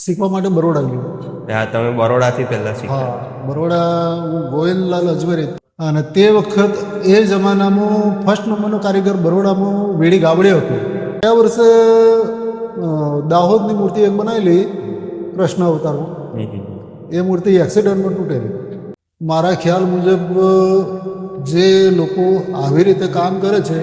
શીખવા માટે બરોડા ગયો. હા, તમે બરોડાથી પહેલા શીખ્યા? હા, બરોડા હું ગોવિંદલાલ અજમેરી. અને તે વખત એ જમાનામાં ફર્સ્ટ નંબરનો કારીગર બરોડામાં વેડી ગાબડે હતો. ગયા વર્ષે દાહોદની મૂર્તિ એક બનાવેલી કૃષ્ણ અવતારમાં. એ મૂર્તિ એક્સિડન્ટમાં તૂટેલી. મારા ખ્યાલ મુજબ જે લોકો આવી રીતે કામ કરે છે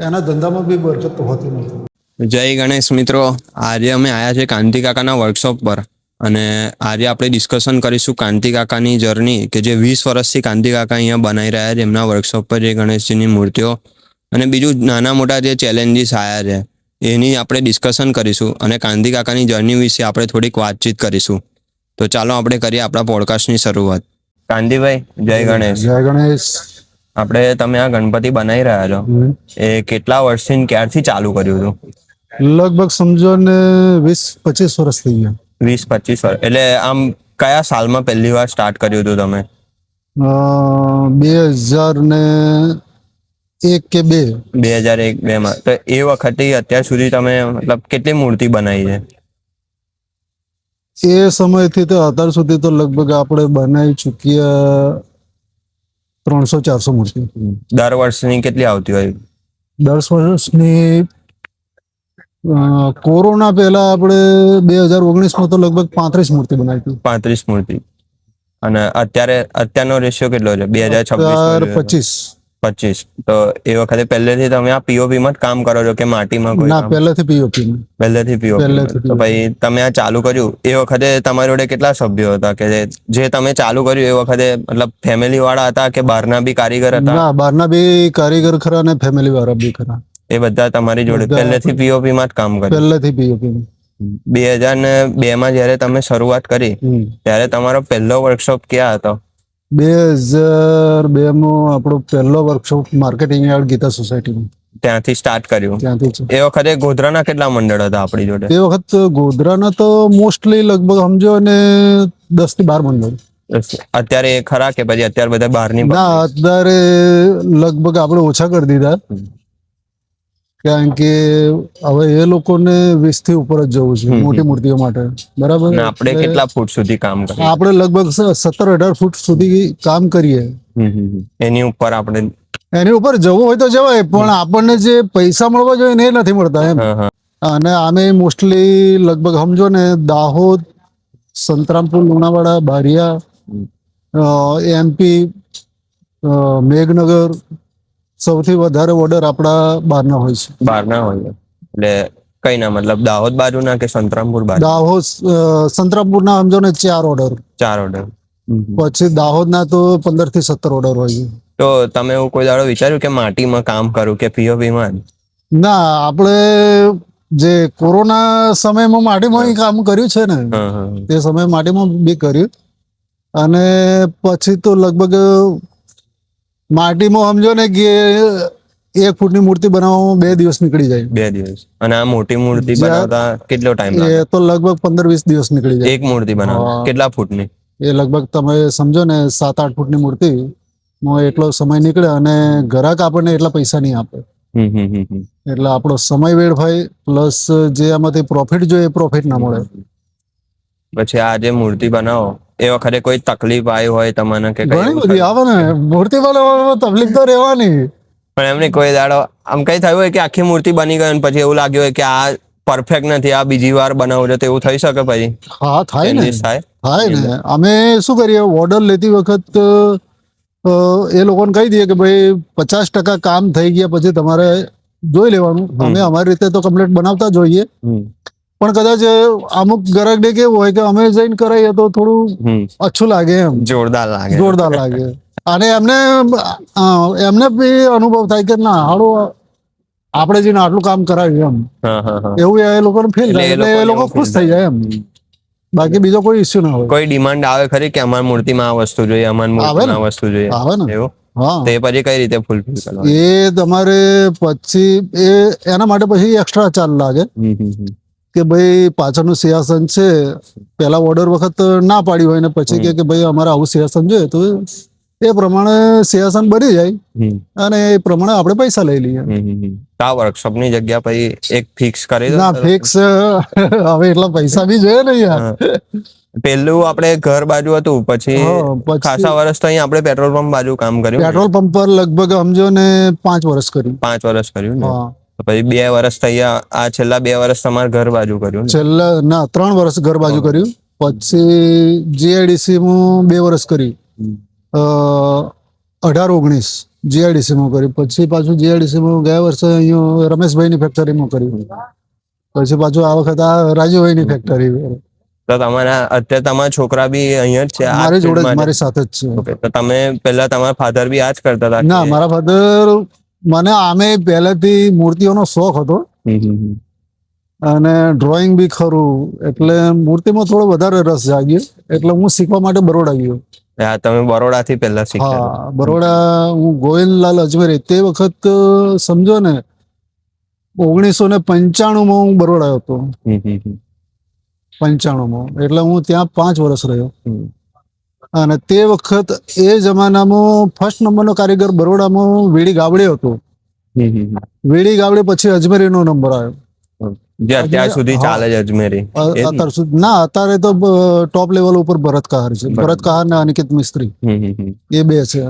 એના ધંધામાં બી બરકત હોતી નથી. જય ગણેશ મિત્રો, આજે અમે આવ્યા છે કાંતિ કાકાના વર્કશોપ પર અને આજે આપણે ડિસ્કશન કરીશું કાંતિ કાકાની જર્ની કે જે 20 વર્ષથી કાંતિ કાકા અહીંયા બનાવી રહ્યા છે એમના વર્કશોપ પર જે ગણેશજીની મૂર્તિઓ અને બીજું નાના મોટા જે ચેલેન્જીસ આવ્યા છે એની આપણે ડિસ્કશન કરીશું અને કાંતિ કાકાની જર્ની વિશે આપણે થોડીક વાતચીત કરીશું. તો ચાલો આપણે કરીએ આપણા પોડકાસ્ટની શરૂઆત. કાંતિભાઈ, જય ગણેશ. જય ગણેશ. આપણે તમે આ ગણપતિ બનાવી રહ્યા છો એ કેટલા વર્ષથી ક્યારથી ચાલુ કર્યું હતું? લગભગ સમજો ને 20-25 વર્ષ થઈ ગયા. 20-25 વર્ષ એટલે આમ કયા સાલમાં પહેલી વાર સ્ટાર્ટ કર્યું હતું તમે? 2001 કે 2. 2001-2 માં. તો એ વખતે અત્યાર સુધી તમે મતલબ કેટલી મૂર્તિ બનાવી છે? એ સમયથી તો અત્યાર સુધી તો લગભગ આપણે બનાવી ચૂક્યા 300-400 મૂર્તિ. દર વર્ષની કેટલી આવતી હોય? 10 વર્ષની કોરોના પહેલા આપણે 2019માં તો લગભગ 35 મૂર્તિ બનાવી હતી. 35 મૂર્તિ. અને અત્યારનો રેશિયો કેટલો છે? 2026. 25. તો એ વખતે પહેલેથી તમે આ પીઓપી માં જ કામ કરો છો કે માટીમાં કોઈ ના, કામ? પહેલેથી પીઓપી. પહેલેથી પીઓપી. તો ભાઈ તમે આ ચાલુ કર્યું એ વખતે તમારી જોડે કેટલા સભ્યો હતા કે જે તમે ચાલુ કર્યું એ વખતે મતલબ ફેમિલી વાળા હતા કે બહારના બી કારીગર હતા? ના, બહારના બી કારીગર ખરા અને ફેમિલી વાળા બી ખરા. એ બધા તમારી જોડે પહેલેથી પીઓપી માં જ કામ કર્યું? પહેલેથી પીઓપી. 2002 માં જયારે તમે શરૂઆત કરી ત્યારે તમારો પહેલો વર્કશોપ ક્યાં હતો? 2002 માં આપણો પહેલો વર્કશોપ માર્કેટિંગ યાર્ડ ગીતા સોસાયટીમાં. ત્યાંથી સ્ટાર્ટ કર્યું? ત્યાંથી છે. એ વખતે ગોધરાના કેટલા મંડળ હતા આપણી જોડે? તે વખત ગોધરાના તો મોસ્ટલી લગભગ સમજો ને 10 થી 12 મંડળ. અત્યારે એ ખરા કે પછી અત્યારે બધા બહારની? ના, અત્યારે લગભગ આપણે ઓછા કરી દીધા કારણ કે હવે એ લોકોને 20 થી ઉપર જ જવું છે મોટી મૂર્તિઓ માટે. બરાબર. આપણે કેટલા ફૂટ સુધી કામ કરીએ? આપણે લગભગ 17-18 ફૂટ સુધી કામ કરીએ. એની ઉપર આપણે એની ઉપર જવું હોય તો જવાય પણ આપણને જે પૈસા મળવા જોઈએ ને એ નથી મળતા એમ. અને આમે મોસ્ટલી લગભગ સમજો ને દાહોદ, સંતરામપુર, લુણાવાડા, બારિયા, એમપી, મેઘનગર સૌથી વધારે ઓર્ડર આપણા બહારના હોય છે. બહારના હોય એટલે કઈ ના મતલબ દાહોદ બાજુના કે સંતરામપુર બાજુ? દાહોદ, સંતરામપુરના સમજો ને 4 ઓર્ડર. 4 ઓર્ડર. પછી દાહોદના તો 15 થી 17 ઓર્ડર હોય છે. તો તમે એવું કોઈ દાડો વિચાર્યું કે માટીમાં કામ કરું કે પીઓપી માં? ના, આપણે જે કોરોના સમયમાં માટીમાં કામ કર્યું છે ને તે સમયે માટીમાં બી કર્યું અને પછી તો લગભગ માટીમાં સમજો ને કે 1 ફૂટની મૂર્તિ બનાવવામાં 2 દિવસ નીકળી જાય. 2 દિવસ. અને આ મોટી મૂર્તિ બનાવતા કેટલો ટાઈમ લાગે? એ તો લગભગ 15-20 દિવસ નીકળી જાય. એક મૂર્તિ બનાવવા કેટલા ફૂટની? એ લગભગ તમે સમજો ને 7-8 ફૂટની મૂર્તિ એટલો સમય નીકળે અને ગ્રાહક આપણને એટલા પૈસા નહીં આપે. એટલે આપણો સમય વેડફાય પ્લસ જે આમાંથી પ્રોફિટ જોઈએ એ પ્રોફિટ ના મળે. પછી આ જે મૂર્તિ બનાવો એ વખતે કોઈ તકલીફ આવી હોય તમને કે? ઘણી બધી આવે ને. મૂર્તિ બનાવવામાં તકલીફ તો રહેવાની. પણ એમને કોઈ દાડો આમ કઈ થયું હોય કે આખી મૂર્તિ બની ગઈ પછી એવું લાગ્યું હોય કે આ પરફેક્ટ નથી, આ બીજી વાર બનાવવું છે, તો એવું થઈ શકે પછી? હા, થાય ને. થાય ને. અમે શું કરીએ, ઓર્ડર લેતી વખત એ લોકોને કહી દઈએ કે ભાઈ 50% કામ થઈ ગયા પછી તમારે જોઈ લેવાનું. અમે અમારી રીતે તો કમ્પ્લીટ બનાવતા જોઈએ પણ કદાચ અમુક ગ્રાહકને કેવું હોય કે અમે જઈને કરાવીએ તો થોડું અચ્છું લાગે એમ. જોરદાર લાગે. અને એમને બી અનુભવ થાય કે ના હાડો આપણે જઈને આટલું કામ કરાવ્યું એમ. એવું એ લોકોને ફીલ થાય એટલે એ લોકો ખુશ થઈ જાય એમ. બાકી બીજો કોઈ ઇસ્યુ ના હોય. કોઈ ડિમાન્ડ આવે ખરી કે અમારી મૂર્તિમાં આ વસ્તુ જોઈએ, અમારી મૂર્તિમાં આ વસ્તુ જોઈએ? આવે ને. એવું? હા. તો એ પછી કઈ રીતે ફૂલફિલ કરવાનું? એ તમારે પછી એના માટે પછી એક્સ્ટ્રા ચાર્જ લાગે કે ભાઈ પાછળનું સિંહાસન છે, પેલા ઓર્ડર વખત ના પાડી હોય ને પછી કે ભાઈ અમારે આવું સિંહાસન જોઈએ તો એ પ્રમાણે સિંહાસન બની જાય હમ. અને એ પ્રમાણે આપણે પૈસા લઈ લઈએ. તો આ વર્કશોપની જગ્યા પછી એક ફિક્સ કરી દો ના તો ફિક્સ હવે એટલા પૈસા બી જોઈએ ને યાર. હા. પેલું આપણે ઘર બાજુ હતું, પછી હા, પછી ખાસા વર્ષ તો અહીં આપણે પેટ્રોલ પંપ બાજુ કામ કર્યું ને? પેટ્રોલ પંપ પર લગભગ સમજો ને 5 વર્ષ કર્યું. 5 વર્ષ કર્યું ને? હા, તો પછી 2 વર્ષ થઈ આ છેલ્લા 2 વર્ષ તમારે ઘર બાજુ કર્યું ને? છેલ્લા ના 3 વર્ષ ઘર બાજુ કર્યું. પછી જીઆઈડીસી માં 2 વર્ષ કરી, 18-19 જીઆઈડીસી માં કરી. પછી પાછું જીઆઈડીસી માં ગયા વર્ષે અહીંયા રમેશભાઈની ફેક્ટરીમાં કર્યું. પછી પાછું આ વખત આ રાજુભાઈની ફેક્ટરી. તો તમારા અત્યારે તમારા છોકરા બી અહીંયા જ છે આ મારી જોડે જ, ફિલ્ડમાં જ? મારી સાથે જ છે. ઓકે, તો તમે પહેલા તમારા ફાધર બી આ જ કરતા હતા ના, કે? મારા ફાધર, મને આમે પહેલેથી મૂર્તિઓનો શોખ હતો અને ડ્રોઈંગ બી ખરું, એટલે મૂર્તિમાં થોડો વધારે રસ જાગ્યો, એટલે હું શીખવા માટે બરોડા ગયો. હા, તમે બરોડાથી પહેલા શીખ્યા હા, બરોડા હું ગોવિંદલાલ અજમેરી, તે વખત સમજો ને 1995 માં હું બરોડા હતો. 95 માં, એટલે હું ત્યાં 5 વર્ષ રહ્યો. અને તે વખત એ જમાનામાં ફર્સ્ટ નંબરનો કારીગર બરોડામાં વીડી ગાવડે હતો. વીડી ગાવડે પછી અજમેરીનો નંબર આવ્યો. જે અત્યાર સુધી ચાલે છે અજમેરી? અત્યાર સુધી ના, અત્યારે તો ટોપ લેવલ ઉપર ભરત કહાર છે. ભરત કહાર ને અનિકેત મિસ્ત્રી, એ બે છે.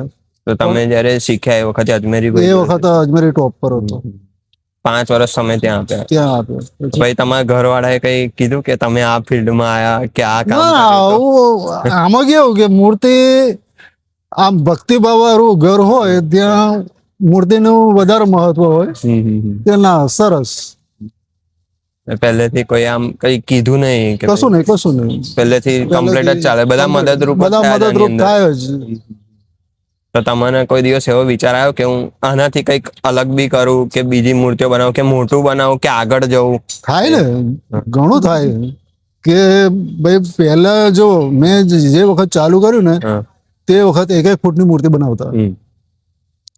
તો તમે જયારે શીખ્યા એ વખતે અજમેરી એ વખત અજમેરી ટોપ પર હતો. 5 વર્ષ તમે ત્યાં આપ્યા? ત્યાં આપ્યો. પછી તમારા ઘરવાળાએ કઈ કીધું કે તમે આ ફિલ્ડમાં આયા કે આ કામ ના, કર્યું? આમાં કેવું કે મૂર્તિ આમ ભક્તિભાવ વાળું ઘર હોય ત્યાં મૂર્તિનું વધારે મહત્વ હોય. કે ના, સરસ. પહેલેથી કોઈ આમ કઈ કીધું નહીં કે કશું નહીં, કશું નહીં. પહેલેથી કમ્પ્લીટ જ ચાલે, બધા મદદરૂપ જ બધા થયા છે આની મદદરૂપ અંદર. થાય જ. તો તમને કોઈ દિવસ એવો વિચાર આવ્યો કે હું આનાથી કંઈક અલગ બી કરું, કે બીજી મૂર્તિઓ બનાવું, કે મોટું બનાવું, કે આગળ જવું? થાય ને, ઘણું થાય. કે ભાઈ પહેલા જો મેં જે વખત ચાલુ કર્યું ને, હા. તે વખત 1-1 ફૂટની મૂર્તિ બનાવતા.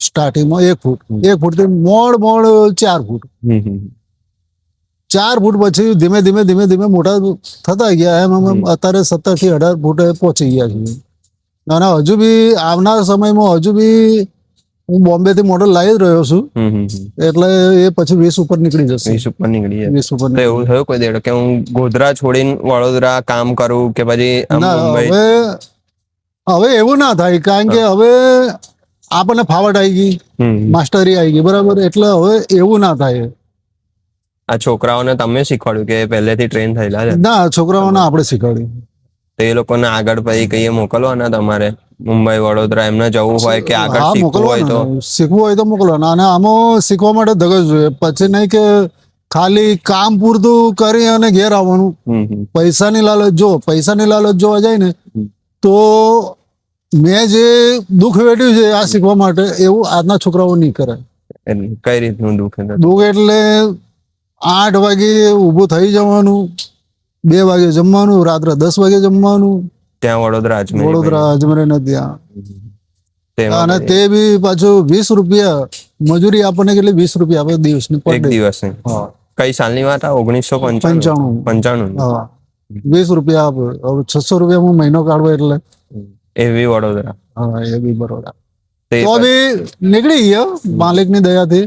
સ્ટાર્ટિંગમાં 1 ફૂટ, 1 ફૂટથી મોડ 4 ફૂટ. 4 ફૂટ પછી ધીમે ધીમે ધીમે ધીમે મોટા થતા ગયા. એમ અત્યારે 17 થી 18 ફૂટે પહોંચી ગયા છીએ. અને હજુ બી આવનાર સમયમાં હજુ બી હું બોમ્બે થી મોડલ લાવી જ રહ્યો છું. એટલે એ પછી 20 ઉપર નીકળી જશે. 20 ઉપર નીકળી જાય. 20 ઉપર તો એવું થયું કોઈ દેડો કે હું ગોધરા છોડીને વડોદરા કામ કરું, કે પછી આમ ના, મુંબઈ? હવે એવું ના થાય, કારણ કે હવે આપણને ફાવટ આવી ગઈ, માસ્ટરી આવી ગઈ, બરાબર. એટલે હવે એવું ના થાય. આ છોકરાઓને તમે શીખવાડ્યું કે પહેલેથી ટ્રેન થયેલા છે? ના, છોકરાઓને આપણે શીખવાડ્યું. તો એ લોકોને આગળ પછી કઈએ મોકલવાના તમારે? મુંબઈ, વડોદરા એમને જવું હોય કે આગળ હા, શીખવું હોય તો? શીખવું હોય તો મોકલવાના. અને આમાં શીખવા માટે ધગજ જોઈએ. પછી નહીં કે ખાલી કામ પૂરતું કરી અને ઘેર આવવાનું. પૈસાની લાલચ, જો પૈસાની લાલચ જોવા જાય ને, તો મેં જે દુઃખ વેઠ્યું છે આ શીખવા માટે, એવું આજના છોકરાઓ નહીં કરે. કઈ રીતનું દુઃખ? દુઃખ એટલે 8 વાગે ઊભું થઈ જવાનું, 2 વાગે જમવાનું, રાત્રે 10 વાગે જમવાનું. ત્યાં વડોદરા અજમેરી ને ત્યાં. તેમાં અને તે બી પાછું 20 રૂપિયા મજૂરી આપણને, કેટલી 20 રૂપિયા આપે દિવસની, પર એક ડે. દિવસની? કઈ સાલની વાત આ? 1995? હા, 20 રૂપિયા આપે. હવે 600 રૂપિયા મહિનો કાઢવો એટલે. એવી વડોદરા? હા, એ બી બરોડા. તે તો બી નીકળી ગયો માલિકની દયાથી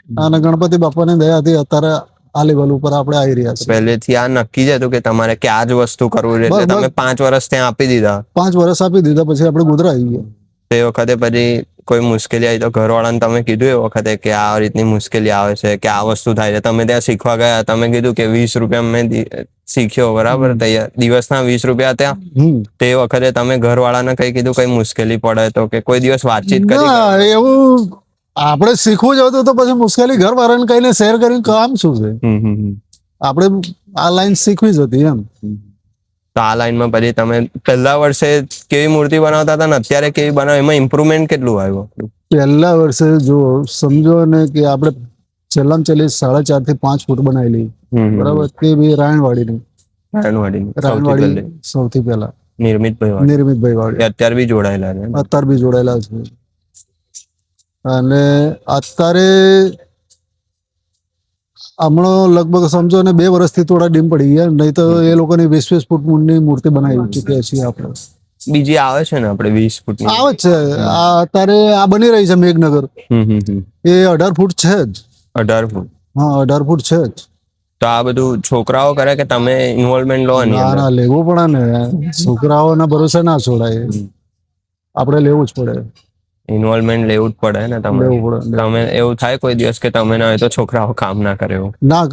અને ગણપતિ બાપાની દયાથી અત્યારે આ લેવલ ઉપર આપણે આવી રહ્યા છીએ. પહેલેથી આ નક્કી જ હતું કે તમારે કે આ જ વસ્તુ કરવું છે, એટલે તમે 5 વર્ષ ત્યાં આપી દીધા? 5 વર્ષ આપી દીધા, પછી આપણે ગોધરા આવી ગયા. તે વખતે પછી કોઈ મુશ્કેલી આવી તો ઘરવાળાને તમે કીધું એ વખતે કે આ રીતની મુશ્કેલી આવે છે, કે આ વસ્તુ થાય છે? તમે ત્યાં શીખવા ગયા, તમે કીધું કે 20 રૂપિયા મેં શીખ્યો, બરાબર, દિવસના 20 રૂપિયા ત્યાં. તે વખતે તમે ઘરવાળાને કઈ કીધું, કઈ મુશ્કેલી પડે તો, કે કોઈ દિવસ વાતચીત કરી? એવું આપણે શીખવું જ હતું તો પછી મુશ્કેલી ઘર વાળાને કહીને શેર કરીને કામ શું છે? આપણે આ લાઈન શીખવી જ હતી એમ. તો આ લાઈનમાં પછી તમે પહેલા વર્ષે કેવી મૂર્તિ બનાવતા હતા ને અત્યારે કેવી બનાવો, એમાં ઇમ્પ્રુવમેન્ટ કેટલું આવ્યું? પહેલા વર્ષે જો સમજો ને કે આપણે છેલ્લામાં છેલ્લી 4.5 થી 5 ફૂટ બનાવેલી, બરાબર. તે બી રાયણવાડી સૌથી પહેલા નિર્મિતભાઈ વાળી. અત્યારે બી જોડાયેલા છે? અત્યારે બી જોડાયેલા છે. અને અત્યારે હમણાં લગભગ સમજો ને 2 વર્ષથી થોડા ડીમ પડી ગયા, નહીં તો એ લોકોની 20 ફૂટ ની મૂર્તિ બનાવી ચૂક્યા છીએ આપણે. બીજી આવે છે ને આપણે 20 ફૂટની. આવે જ છે. આ અત્યારે આ બની રહી છે મેઘનગર, એ 18 ફૂટ છે જ. 18 ફૂટ. હા 18 ફૂટ છે જ. તો આ બધું છોકરાઓ કરે કે તમે ઇન્વોલ્વમેન્ટ લો આની ના અંદર? ના લેવું પડે ને, છોકરાઓના ભરોસે ના છોડાય, આપણે લેવું જ પડે. ઇન્વોલ્વમેન્ટ લેવું જ પડે ને તમે? લેવું પડે. તમે એવું થાય કોઈ દિવસ કે તમે ના હોય તો છોકરાઓ કામ ના કરે એવું? ના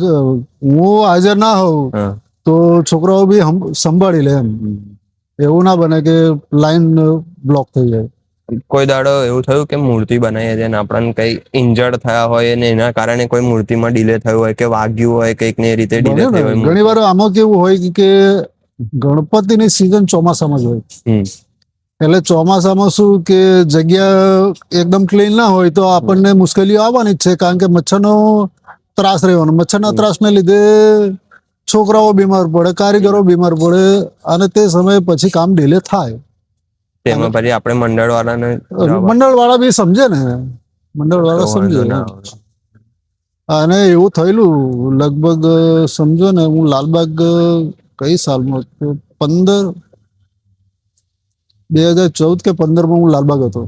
હું હાજર ના હોઉં હા. તો છોકરાઓ બી સંભાળી લે એમ. એવું ના બને કે લાઈન બ્લોક થઈ જાય. કોઈ દાડો એવું થયું કે મૂર્તિ બનાવી છે ને આપણને કઈ ઇન્જર્ડ થયા હોય ને એના કારણે કોઈ મૂર્તિમાં ડિલે થયું હોય કે વાગ્યું હોય કઈક ને એ રીતે ડિલે બને ને, થયું હોય? ઘણી વાર આમાં કેવું હોય કે ગણપતિની સિઝન ચોમાસામાં જ હોય. એટલે ચોમાસામાં શું કે જગ્યા એકદમ ક્લીન ના હોય તો આપણને મુશ્કેલીઓ આવવાની જ છે, કારણ કે મચ્છરનો ત્રાસ રહેવાનો. મચ્છરના ત્રાસને લીધે છોકરાઓ બીમાર પડે, કારીગરો બીમાર પડે, અને તે સમયે પછી કામ ડિલે થાય. તેમાં પછી આપણે મંડળ વાળાને મંડળ વાળા બી સમજે ને, મંડળ વાળા સમજે. અને એવું થયેલું લગભગ સમજો ને, હું લાલબાગ કઈ સાલમાં 2014 કે 15 હું લાલબાગ હતો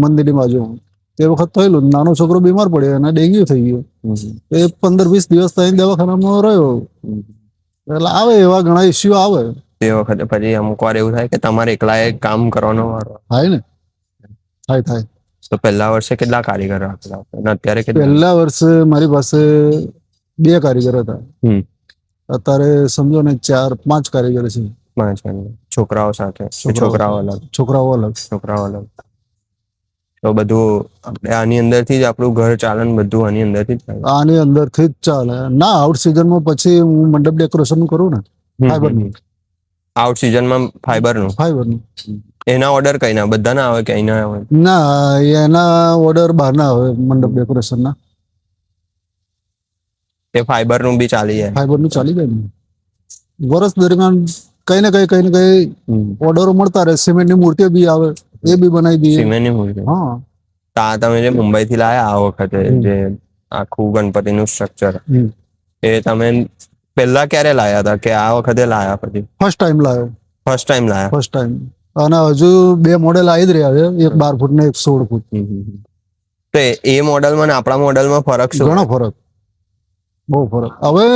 મંદિરની બાજુમાં. તે વખત થયેલું, નાનો છોકરો બીમાર પડ્યો અને ડેન્ગ્યુ થઈ ગયો. એ 15-20 દિવસ ત્યાં દવાખાનામાં રહ્યો. એટલે આવે એવા ઘણા ઇસ્યુ આવે. તે વખતે પછી અમુક વાર એવું થાય કે તમારે એકલાએ કામ કરવાનો વારો થાય ને, થાય. તો પહેલા વર્ષે કેટલા કારીગર રાખેલા અને અત્યારે પહેલા વર્ષે મારી પાસે 2 કારીગર હતા. અત્યારે સમજો ને 4-5 કારીગર છે. 5 છોકરાઓ સાથે? છોકરાઓ અલગ? છોકરાઓ અલગ. તો બધું આપણે આની અંદરથી જ આપણું ઘર ચાલન બધું આની અંદરથી જ થાય? આની અંદરથી જ ચાલે. ના, આઉટ સિઝનમાં પછી હું મંડપ ડેકોરેશન કરું ને, ફાઈબરનું. આઉટ સિઝનમાં ફાઈબરનું? એના ઓર્ડર કઈ ના બધાના આવે કે અહીંના આવે? ના, એના ઓર્ડર બહારના આવે મંડપ ડેકોરેશનના. એ ફાઈબરનું બી ચાલી જાય? ફાઈબરનું ચાલી જાય ને. વર્ષ દરમિયાન કઈ ને કઈ ઓર્ડરો મળતા રહે. સિમેન્ટની મૂર્તિઓ બી આવે, એ બી બનાવી દઈએ. સિમેન્ટની મૂર્તિ? હા. તમે જે મુંબઈ થી લાયા આ વખતે જે આખું ગણપતિનું સ્ટ્રક્ચર, એ તમે પહેલા ક્યારે લાયા હતા કે આ વખતે લાયા? પછી ફર્સ્ટ ટાઈમ લાયો. First time. અને હજુ 2 મોડેલ આવી જ રહ્યા છે, એક 12 ફૂટ ને એક 16 ફૂટ. તો એ મોડેલમાં ને આપણા મોડેલમાં ફરક શું? ઘણો ફરક, બહુ ફરક. હવે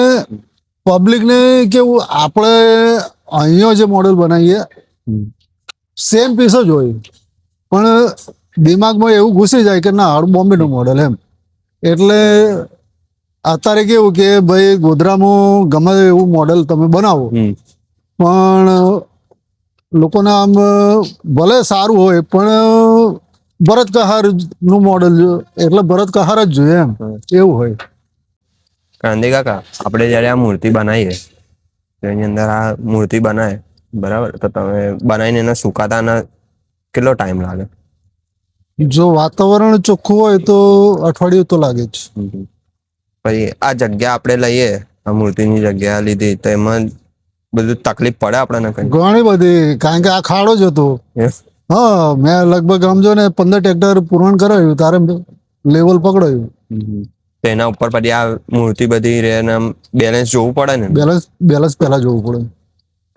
પબ્લિક ને કેવું, આપણે અહીંયા જે મોડેલ બનાવીએ સેમ પીસ જ હોય, પણ દિમાગમાં એવું ઘૂસી જાય કે ના બોમ્બે નું મોડેલ એમ. એટલે અત્યારે કેવું કે ભાઈ ગોધરામાં ગમે એવું મોડેલ તમે બનાવો, પણ લોકોને આમ ભલે સારું હોય પણ ભરત કહાર નું મોડેલ એટલે ભરત કહાર જ જોઈએ એમ, એવું હોય. કાંતિ કાકા, આપણે જયારે આ મૂર્તિ બનાવીએ તો એની અંદર આ મૂર્તિ બનાવે બરાબર, તો તમે બનાવીને એને સુકાતાના કેટલો ટાઈમ લાગે? જો વાતાવરણ ચોખ્ખું હોય તો અઠવાડિયું તો લાગે જ. પછી આ જગ્યા આપણે લઈએ, આ મૂર્તિની જગ્યા લીધી, તો એમાં બધું તકલીફ પડે આપણને? ઘણી બધી, કારણ કે આ ખાડો જ હતો. હા, મેં લગભગ સમજો ને 15 ટ્રેક્ટર પૂરણ કરાવ્યું, તારે લેવલ પકડાયું. એના ઉપર પછી આ મૂર્તિ બધી રહે ને બેલેન્સ જોવું પડે ને? બેલેન્સ પહેલા જોવું પડે.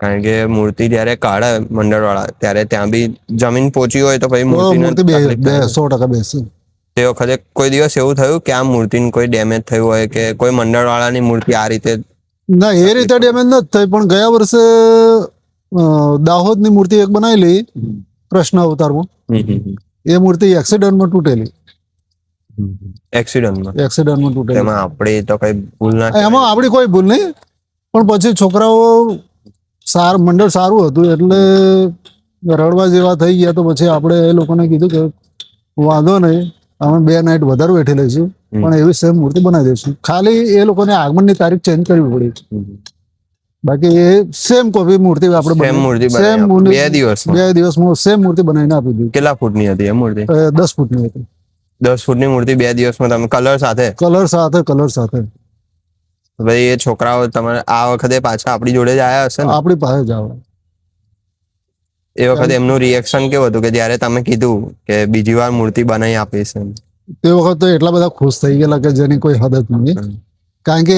કારણ કે મૂર્તિ જયારે કાઢે મંડળ વાળા, ત્યારે ત્યાં બી જમીન પોચી હોય તો પછી મૂર્તિ 100% બેસે. તે વખતે કોઈ દિવસ એવું થયું કે આ મૂર્તિનું કોઈ ડેમેજ થયું હોય કે કોઈ મંડળ વાળાની મૂર્તિ આ રીતે? ના, એ રીતે ડેમેજ નથી થઈ, પણ ગયા વર્ષે દાહોદની મૂર્તિ એક બનાવેલી કૃષ્ણ અવતારમાં, એ મૂર્તિ એક્સિડન્ટમાં તૂટેલી. એક્સિડન્ટમાં તૂટેલી. એમાં આપણી તો કઈ ભૂલ ના? એમાં આપણી કોઈ ભૂલ નહીં, પણ પછી છોકરાઓ મંડળ સારું હતું એટલે રડવા જેવા થઈ ગયા, તો પછી આપણે એ લોકોને કીધું કે વાંધો નહીં, અમે 2 નાઇટ વધારે બેઠી લઈશું, પણ એવી સેમ મૂર્તિ બનાવી દઈશું. ખાલી એ લોકોને આગમનની તારીખ ચેન્જ કરવી પડી, બાકી એ સેમ કોપી મૂર્તિ આપણે 2 દિવસમાં સેમ મૂર્તિ બનાવીને આપી દીધી. કેટલા ફૂટની હતી એ મૂર્તિ? 10 ફૂટની હતી. 10 ફૂટની મૂર્તિ 2 દિવસમાં તમે કલર સાથે? કલર સાથે. ભાઈ એ છોકરાઓ તમારે આ વખતે પાછા આપણી જોડે જ આવ્યા હશે ને? આપણી પાસે જ આવે. એ વખતે એમનું રિએક્શન કેવું હતું કે જ્યારે તમે કીધું કે બીજી વાર મૂર્તિ બનાવી આપીશ? તે વખત તો એટલા બધા ખુશ થઈ ગયેલા કે જેની કોઈ હદ જ નહીં. કારણ કે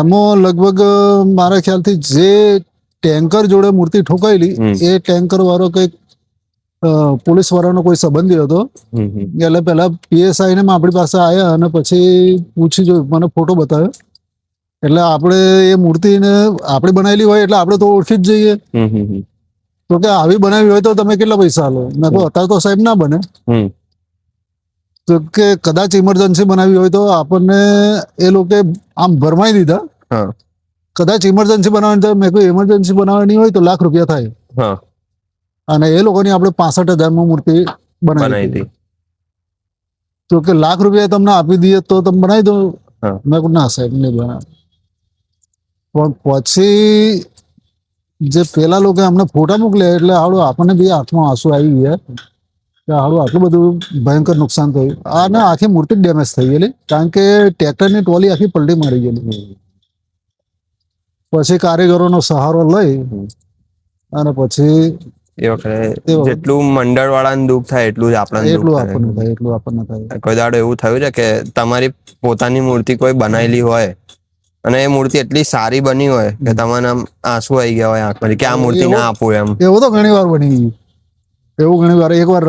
એમાં લગભગ મારા ખ્યાલથી જે ટેન્કર જોડે મૂર્તિ ઠોકાયેલી, હમ. એ ટેન્કર વાળો કંઈક પોલીસ વાળાનો કોઈ સંબંધી હતો. એટલે પેલા પીએસઆઈ ને આપણી પાસે આવ્યા અને પછી પૂછી જોયું, મને ફોટો બતાવ્યો. એટલે આપણે એ મૂર્તિને આપણે બનાવેલી હોય એટલે આપણે તો ઓળખી જ જઈએ. તો કે આવી બનાવી હોય તો તમે કેટલા પૈસા લો? મેં કહ્યું અત્યારે તો સાહેબ ના બને. તો કે કદાચ ઇમરજન્સી બનાવી હોય તો આપણને એ લોકો આમ ભરમાઈ દીધા. કદાચ ઇમરજન્સી બનાવવાની તો મેં કહ્યું ઇમરજન્સી બનાવવાની હોય તો ₹1,00,000 થાય. અને એ લોકોની આપણે 65,000માં મૂર્તિ બનાવી હતી. તો કે ₹1,00,000 તમને આપી દઈએ તો તમે બનાવી દો. મેં કહ્યું ના સાહેબ નહીં બનાવે. પણ પછી જે પેલા લોકો અમને ફોટા મોકલ્યા એટલે હાડું આપણને બી આંખમાં આંસુ આવી ગયા કે હાડું આટલું બધું ભયંકર નુકસાન થયું. અને આખી મૂર્તિ ડેમેજ થઈ ગયેલી, કારણ કે ટ્રેક્ટરની ટ્રોલી આખી પલટી મારી ગયેલી. પછી કારીગરોનો સહારો લઈ અને પછી એ વખતે જેટલું મંડળ વાળાને દુઃખ થાય એટલું જ આપણને થાય. કોઈ દાડો એવું થયું છે કે તમારી પોતાની મૂર્તિ કોઈ બનાવેલી હોય અને એ મૂર્તિ એટલી સારી બની હોય કે તમને આંસુ આવી ગયા હોય આંખમાંથી કે આ મૂર્તિ ના આપું એમ? એવું તો ઘણી વાર બની ગયું. એવું ઘણી વાર. એક વાર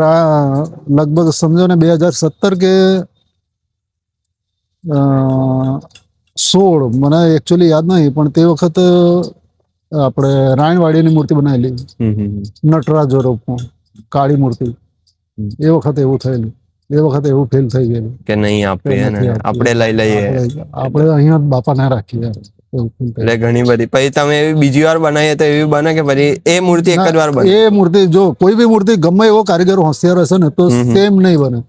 લગભગ સમજો ને 2017 કે 16, મને એકચ્યુઅલી યાદ નહીં, પણ તે વખત આપણે રાયણવાડીની મૂર્તિ બનાવેલી, નટરાજ રૂપમાં કાળી મૂર્તિ. એ વખતે એવું થયેલું. એ વખતે એવું ફેલ થઈ ગયેલું કે નહીં આપીએ ને આપણે લઈ લઈએ, આપણે અહીંયા બાપા ના રાખીએ. એટલે ઘણી બધી. પછી તમે એવી બીજી વાર બનાવીએ તો એવી બને કે પછી એ મૂર્તિ એક જ વાર બને? એ મૂર્તિ જો કોઈ બી મૂર્તિ ગમે એવો કારીગર હોશિયાર હશે ને તો સેમ નહીં બને.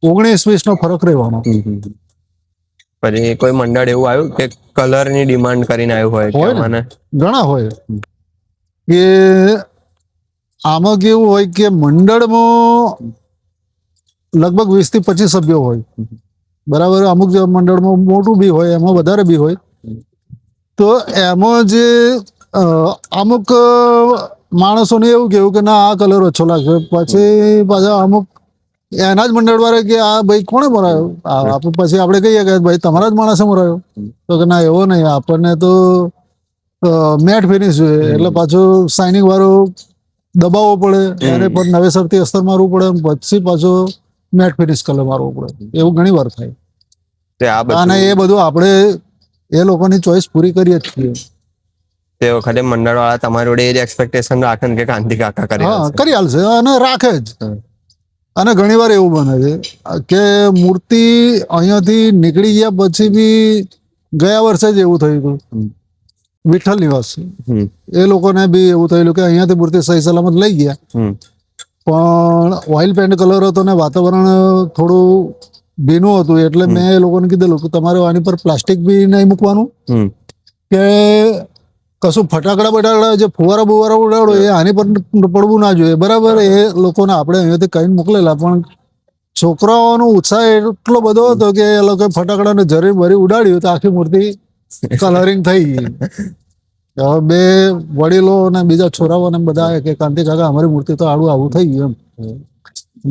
19-20 નો ફરક રહેવાનો. પછી કોઈ મંડળ એવું આવ્યું કે કલર ની ડિમાન્ડ કરીને આવ્યું હોય? મને ઘણા હોય કે આમાં કેવું હોય કે મંડળમાં લગભગ 20 થી 25 સભ્યો હોય, બરાબર. અમુક મંડળમાં મોટું બી હોય, એમાં વધારે બી હોય. તો એમાં જે અમુક માણસોને એવું કેવું કે ના આ કલર ઓછો લાગશે. પછી પાછા અમુક એના જ મંડળ વાળા કે આ ભાઈ કોણે મરાયો? પછી આપણે કહીએ કે ભાઈ તમારા જ માણસે મરાયો. તો કે ના એવો નહીં, આપણને તો મેટ ફિનિશ જોઈએ. એટલે પાછું શાઇનિંગ વાળું દબાવવો પડે, એને પણ નવેસરથી અસ્તર મારવું પડે, પછી પાછો મેટ ફિનિશ કલર મારવો પડે. એવું ઘણી વાર થાય. અને એ બધું આપણે એ લોકોની ચોઈસ પૂરી કરીએ જ છીએ. તે વખતે મંડળ વાળા તમારી જોડે એ જ એક્સપેક્ટેશન રાખે ને કે કાંતિ કાકા કરી આલશે અને રાખે જ. અને ઘણી વાર એવું બને છે કે મૂર્તિ અહીંયાથી નીકળી ગયા પછી બી ગયા વર્ષે જ એવું થયું હતું વિઠ્ઠલ નિવાસ. એ લોકોને બી એવું થયેલું કે અહીંયાથી મૂર્તિ સહી સલામત લઈ ગયા, પણ ઓઇલ પેન્ટ કલર હતો ને વાતાવરણ થોડું ભીનું હતું. એટલે મેં એ લોકોને કીધેલું કે તમારે આની પર પ્લાસ્ટિક બી નહીં મૂકવાનું, કે કશું ફટાકડા બટાકડા જે ફુવારા બુવારા ઉડાડો એ આની પર પડવું ના જોઈએ, બરાબર. એ લોકોને આપણે અહીંયાથી કહીને મોકલેલા, પણ છોકરાઓનો ઉત્સાહ એટલો બધો હતો કે એ લોકો ફટાકડાને જરી ભરી ઉડાડ્યું તો આખી મૂર્તિ કલરિંગ થઈ ગઈ. હવે બે વડીલો ને બીજા છોરાઓ ને બધા કે કાંતિ કાકા અમારી મૂર્તિ તો આવું થઈ ગયું એમ.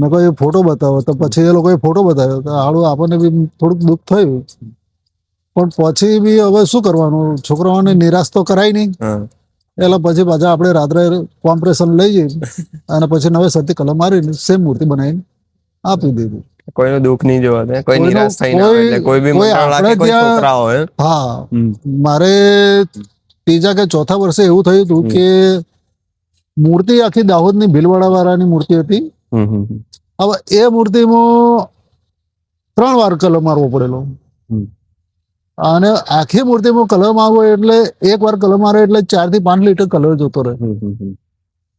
મેં કોઈ ફોટો બતાવો તો પછી એ લોકોએ ફોટો બતાવ્યો તો આપણને બી થોડુંક દુઃખ થયું. પણ પછી બી હવે શું કરવાનું, છોકરાઓને નિરાશ તો કરાય નહીં. એટલે પછી પાછા આપણે રાત્રે કોમ્પ્રેશન લઈ જઈએ અને પછી નવેસરથી કલર મારીને સેમ મૂર્તિ બનાવીને આપી દીધી. કોઈનું દુઃખ નહીં જોવા, કોઈ નિરાશ થઈને એટલે કોઈ બી મંડળ કોઈ છોકરા હોય. હા, મારે 3જા કે 4થા વર્ષે એવું થયું હતું કે મૂર્તિ આખી દાહોદની ભીલવાડા વાળાની મૂર્તિ હતી. હવે એ મૂર્તિમાં 3 વાર કલર મારવો પડેલો, અને આખી મૂર્તિમાં કલર મારવો એટલે 1 વાર કલર મારે એટલે 4 થી 5 લીટર કલર જોતો રહે.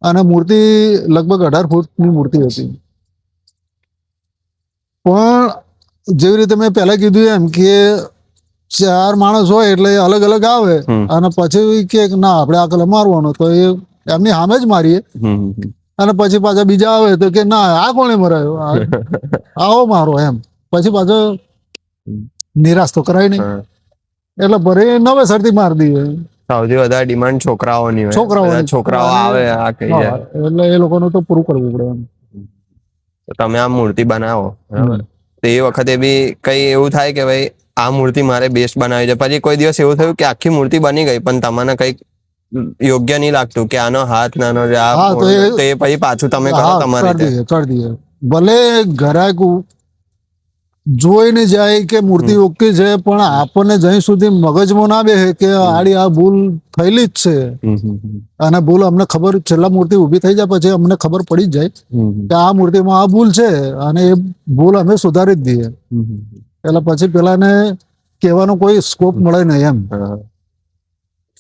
અને મૂર્તિ લગભગ 18 ફૂટની મૂર્તિ હતી. પણ જેવી રીતે મેં પહેલા કીધું એમ કે 4 માણસ હોય એટલે અલગ અલગ આવે, અને પછી કે ના આપણે આ કલર મારવાનો, તો એ એમની સામે જ મારીએ. અને પછી પાછા બીજા આવે તો કે ના આ કોણે મરાયો, આવો મારો એમ. પછી પાછો નિરાશ તો કરાય નહીં, એટલે ભરે નવેસરથી મારી દઈએ. સૌથી વધારે ડિમાન્ડ છોકરાઓની હોય. છોકરાઓ આવે આ કહી જાય એટલે એ લોકોનું તો પૂરું કરવું પડે એમ. તમે આ મૂર્તિ બનાવો બરાબર, તો એ વખતે બી કઈ એવું થાય કે ભાઈ આ મૂર્તિ મારે બેસ્ટ બનાવી છે, પછી કોઈ દિવસ એવું થયું કે આખી મૂર્તિ બની ગઈ પણ તમને કઈક યોગ્ય નહીં લાગતું કે આનો હાથ નાનો છે, આ હા, તો મોટો એ- છે, તો એ પછી પાછું તમે કરો હા, તમારી કરી રીતે. દઈએ કરી દઈએ. ભલે ગ્રાહક જોઈને જાય કે મૂર્તિ ઓકે છે, પણ આપણને જ્યાં સુધી મગજમાં ના બેસે કે આડી આ ભૂલ થયેલી જ છે, અને ભૂલ અમને ખબર, છેલ્લા મૂર્તિ ઊભી થઈ જાય પછી અમને ખબર પડી જ જાય કે આ મૂર્તિમાં આ ભૂલ છે, અને એ ભૂલ અમે સુધારી જ દઈએ. એટલે પછી પેલાને કહેવાનો કોઈ સ્કોપ મળે નહીં એમ. હા.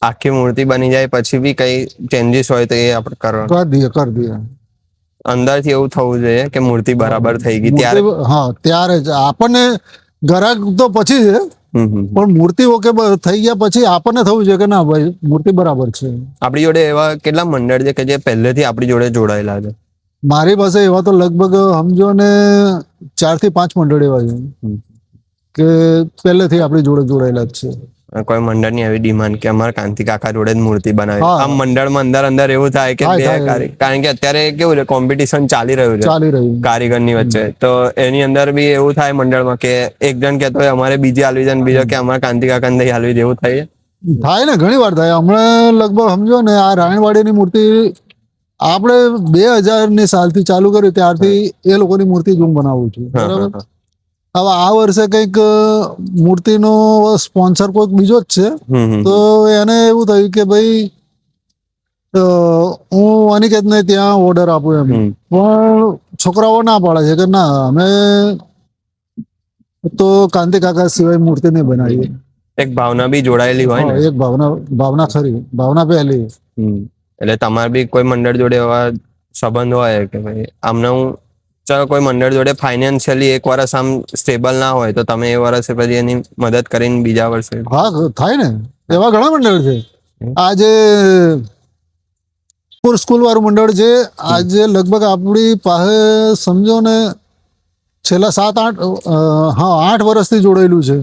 આખી મૂર્તિ બની જાય પછી બી કઈ ચેન્જીસ હોય તો એ આપણે કરવાનું. કરી દઈએ. અંદરથી એવું થવું જોઈએ કે મૂર્તિ બરાબર થઈ ગઈ ત્યારે. મૂર્તિ, હા, ત્યારે જ આપણને ગ્રાહક તો પછી છે, પણ મૂર્તિ ઓકે થઈ ગયા પછી આપણને થવું જોઈએ કે ના ભાઈ મૂર્તિ બરાબર છે. આપણી જોડે એવા કેટલા મંડળ છે કે જે પહેલેથી આપણી જોડે જોડાયેલા છે? મારી પાસે એવા તો લગભગ સમજો ને 4 થી 5 મંડળ એવા છે કે પહેલેથી આપણી જોડે જોડાયેલા જ છે. કોઈ મંડળની એવી ડિમાન્ડ કે અમારે કાંતિ કાકા જોડે જ મૂર્તિ બનાવી. હા. આમ મંડળમાં અંદર એવું થાય કે થાય. કારણ કે અત્યારે કેવું છે, કોમ્પિટિશન ચાલી રહ્યું છે ચાલી રહ્યું. કારીગરની વચ્ચે, તો એની અંદર બી એવું થાય મંડળમાં કે એક જણ કહેતો હોય અમારે બીજી હાલવી છે, બીજો કે અમારે કાંતિ કાકા નહીં હાલવી, જેવું થાય. થાય ને, ઘણી વાર થાય. હમણાં લગભગ સમજો ને આ રાયણવાડીની મૂર્તિ આપણે 2000 સાલથી ચાલુ કર્યું ત્યારથી એ લોકોની મૂર્તિ જ હું બનાવું છું. બરાબર. હવે આ વર્ષે કંઈક મૂર્તિનો સ્પોન્સર કોઈક બીજો જ છે, તો એને એવું થયું કે ભાઈ હું અનિકેતને ત્યાં ઓર્ડર આપું એમ, પણ છોકરાઓ ના પાડે છે કે ના, અમે તો કાંતિ કાકા સિવાય મૂર્તિ નહીં બનાવીએ. એક ભાવના બી જોડાયેલી હોય ને. એક ભાવના ખરી, ભાવના પહેલી. એટલે તમારે બી કોઈ મંડળ જોડે એવા સંબંધ હોય કે ભાઈ આમને હું, ચાલો કોઈ મંડળ જોડે ફાઇનાન્શિયલી એક વર્ષ આમ સ્ટેબલ ના હોય તો તમે એ વર્ષે પછી એની મદદ કરીને બીજા વર્ષે. હા, થાય ને, એવા ઘણા મંડળ છે. આજે સ્કૂલ વાળું મંડળ છે, આજે લગભગ આપણી પાસે સમજો ને છેલ્લા 8 વર્ષથી જોડાયેલું છે.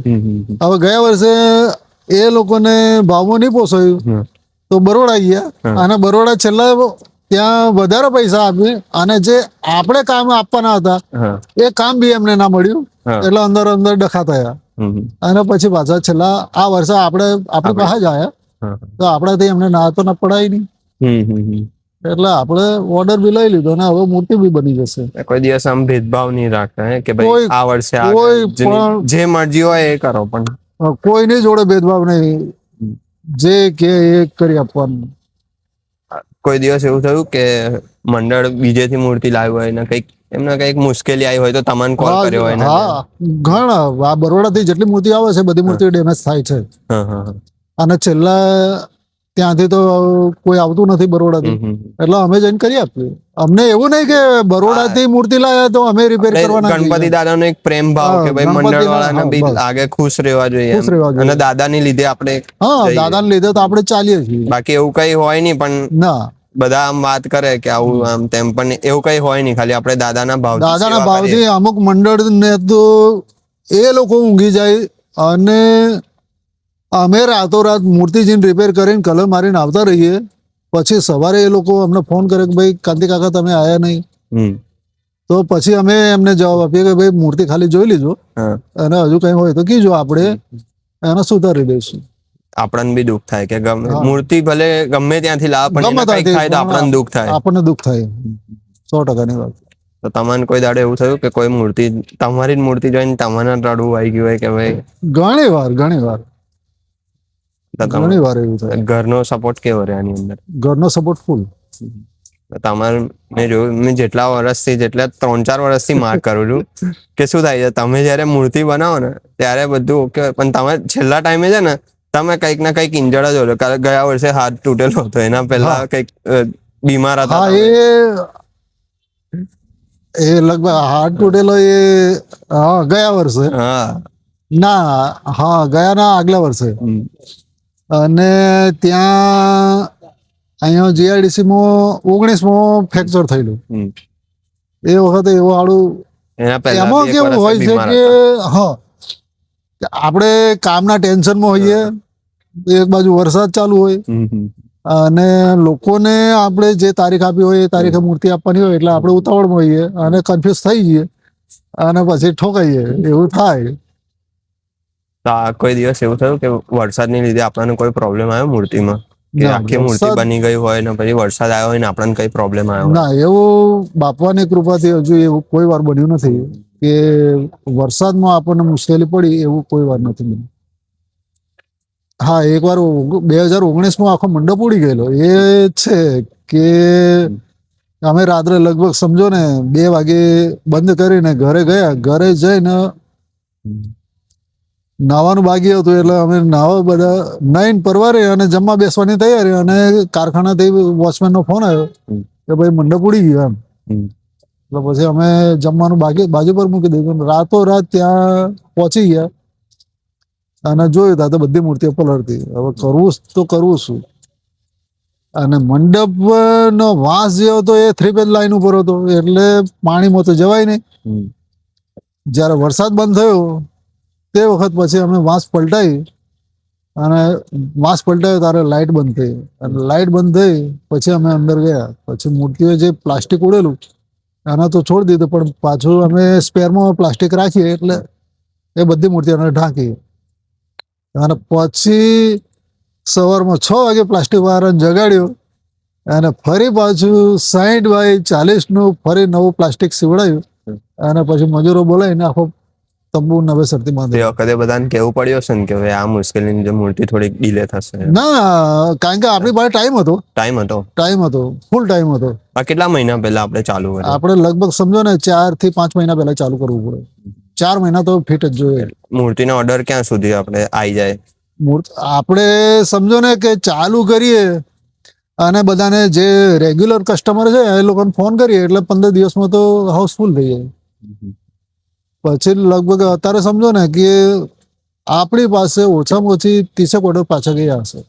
હવે ગયા વર્ષે એ લોકોને ભાવમાં નહીં પોસાયું તો બરોડા ગયા, અને બરોડા છેલ્લા ત્યાં વધારે પૈસા આપી, અને જે આપણે કામ આપવાના હતા એ કામ બી એમને ના મળ્યું, એટલે અંદર ડખા થયા. અને પછી પાછા છેલ્લા આ વર્ષે આપણી પાસે જ આવ્યા, તો આપણાથી એમને ના તો ના પડાય નહીં, એટલે આપણે ઓર્ડર બી લઈ લીધો, અને હવે મૂર્તિ બી બની જશે. કોઈ દિવસ આમ ભેદભાવ નહીં રાખતા કે ભાઈ કોઈ- આ વર્ષે કોઈ પણ- જે મરજી હોય એ કરો, પણ કોઈની જોડે ભેદભાવ નહીં, જે કે એ કરી આપવાનું. કોઈ દિવસ એવું થયું કે મંડળ બીજેથી મૂર્તિ લાવ્યું હોય ને કંઈક એમને કંઈક મુશ્કેલી આવી હોય તો તમને કોલ કર્યો હોય ને? હા, ઘણા. આ બરોડાથી જેટલી મૂર્તિ આવે છે બધી મૂર્તિ ડેમેજ થાય છે, અને છેલ્લા ત્યાંથી તો કોઈ આવતું નથી બરોડાથી, એટલે અમે જઈને કરી આપીએ. અમને એવું નહીં કે બરોડાથી મૂર્તિ લાવ્યા તો અમે રિપેર કરવાના. ગણપતિ દાદાનો એક પ્રેમ ભાવ કે ભાઈ મંડળ વાળાને બી લાગે ખુશ રહેવા જોઈએ, અને દાદાની લીધે આપણે, હા, દાદાને લીધે તો આપણે ચાલીએ છીએ. બાકી એવું કઈ હોય નહીં, પણ ના, બધા આમ વાત કરે કે આવું આમ તેમ, પણ એવું કઈ હોય નહીં, ખાલી આપણે દાદાના ભાવથી અમુક મંડળ ને તો એ લોકો ઊંઘી જાય, અને અમે રાતોરાત મૂર્તિ જઈને રિપેર કરીને કલર મારીને આવતા રહીએ, પછી સવારે એ લોકો અમને ફોન કરે કે ભાઈ કાંતિ કાકા તમે આયા નહીં, તો પછી અમે એમને જવાબ આપીએ કે ભાઈ મૂર્તિ ખાલી જોઈ લીધો, અને હજુ કઈ હોય તો કીજો, આપણે એને સુધારી દઈશું. આપણને બી દુઃખ થાય કે મૂર્તિ ભલે ગમે ત્યાંથી લાવે, પણ કંઈક થાય તો આપણને દુઃખ થાય. આપણને દુઃખ થાય, 100%ની વાત. તો તમને કોઈ દાડે એવું થયું કે કોઈ મૂર્તિ, તમારી જ મૂર્તિ જોઈને તમને રડવું આવી ગયું હોય કે ભાઈ? ઘણી વાર એવું થાય. ઘરનો સપોર્ટ કેવો રહે આની અંદર? ઘરનો સપોર્ટ ફૂલ. તમારે મેં જોયું, મેં જેટલા 3-4 વર્ષથી માર્ક કરું છું કે શું થાય છે, તમે જયારે મૂર્તિ બનાવો ને ત્યારે બધું ઓકે, પણ તમે છેલ્લા ટાઈમે છે ને તમે કંઈક ના કંઈક ઇન્જર્ડ જ હોય. ગયા વર્ષે હાથ તૂટેલો હતો, એના પહેલા કંઈક બીમાર હતા. હા, એ લગભગ હાથ તૂટેલો એ ગયા વર્ષે, ગયા આગલા વર્ષે. અને ત્યાં અહીંયા જીઆઈડીસીમાં 19માં ફ્રેક્ચર થયેલું. એ વખતે એવું આડું, એમાં કેવું હોય છે કે આપણે કામના ટેન્શનમાં હોઈએ, એક બાજુ વરસાદ ચાલુ હોય, અને લોકોને આપણે જે તારીખ આપી હોય એ તારીખે મૂર્તિ આપવાની હોય, એટલે આપણે ઉતાવળમાં હોઈએ અને કન્ફ્યુઝ થઈ જઈએ, અને પછી ઠોકાઈએ, એવું થાય. કોઈ દિવસ એવું થયું કે વરસાદની લીધે આપણને કોઈ પ્રોબ્લેમ આવ્યો મૂર્તિમાં? કે ના, આખી મૂર્તિ વરસાદ બની ગઈ હોય ને પછી વરસાદ આવ્યો હોય ને આપણને કઈ પ્રોબ્લેમ આવ્યો હોય? ના, એવું બાપાની કૃપાથી હજુ એવું કોઈ વાર બન્યું નથી કે વરસાદમાં આપણને મુશ્કેલી પડી, એવું કોઈ વાર નથી બન્યું. હા, એકવાર 2019માં આખો મંડપ ઉડી ગયેલો. એ છે કે અમે રાત્રે લગભગ સમજો ને 2 વાગે બંધ કરીને ઘરે ગયા. ઘરે જઈને નાવાનું બાકી હતું એટલે અમે નાવા બધા નાઈને પરવારે અને જમવા બેસવાની તૈયારી, અને કારખાનાથી વોચમેનનો ફોન આવ્યો કે ભાઈ મંડપ ઉડી ગયો એમ. એટલે પછી અમે જમવાનું બાજુ પર મૂકી દીધું. રાતોરાત ત્યાં પહોંચી ગયા અને જોયું તા તો બધી મૂર્તિઓ પલળતી. હવે કરવું શું? અને મંડપનો વાંસ જે હતો એ 3 પેજ લાઈન ઉપર હતો, એટલે પાણીમાં તો જવાય નહીં. જ્યારે વરસાદ બંધ થયો તે વખત પછી અમે વાંસ પલટાવી, અને વાંસ પલટાવ્યો ત્યારે લાઇટ બંધ થઈ, અને લાઇટ બંધ થઈ પછી અમે અંદર ગયા. પછી મૂર્તિઓ જે પ્લાસ્ટિક ઉડેલું એના તો છોડી દીધું, પણ પાછું અમે સ્પેરમાં પ્લાસ્ટિક રાખીએ એટલે એ બધી મૂર્તિઓને ઢાંકી. અને પછી સવારમાં 6 વાગે પ્લાસ્ટિક વાળાને જગાડ્યો અને ફરી પાછું 60 બાય 40નું ફરી નવું પ્લાસ્ટિક સીવડાયું, અને પછી મજૂરો બોલાવીને આખો તંબુ નવેસરથી તે બાંધ્યો. વખતે બધાને કેવું પડ્યું હશે ને કે હવે આ મુશ્કેલીની લીધે મૂર્તિ થોડીક ડિલે થશે? ના, કારણ કે આપણી પાસે ટાઈમ હતો, ફૂલ ટાઈમ હતો. આ કેટલા મહિના પહેલા આપણે ચાલુ કર્યું? આપણે લગભગ સમજો ને 4 થી 5 મહિના પહેલા ચાલુ કરવું પડે. 4 મહિના તો ફિટ જ જોઈએ. મૂર્તિનો ઓર્ડર ક્યાં સુધી આપણે આવી જાય? આપણે સમજો ને કે ચાલુ કરીએ અને બધાને જે રેગ્યુલર કસ્ટમર છે એ લોકોને ફોન કરીએ એટલે 15 દિવસમાં તો હાઉસફુલ થઈ જાય. પછી લગભગ અત્યારે સમજો ને કે આપણી પાસે ઓછામાં ઓછી 30 ઓર્ડર પાછા ગયા હશે.